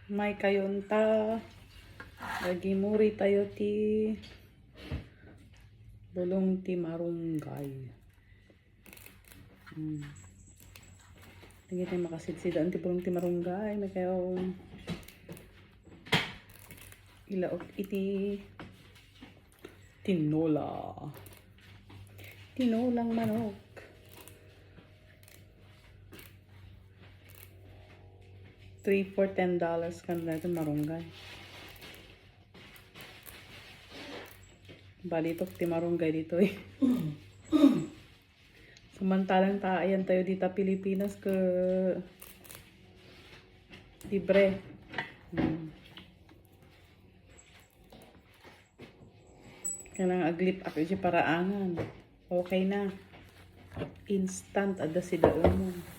may kayunta. Lagi muri tayo ti bulong ti marunggay. Lagi tayo makasidsidaan ti bulong ti marunggay. May kayo ilaok iti tinola. Tinolang manok. $3 for $10 kan na ito marunggay. Bali ito ti marunggay dito eh. Samantalang taayan tayo dito Pilipinas ke libre. Kanang aglip ako si paraangan. Okay na. Instant ada si daon mo.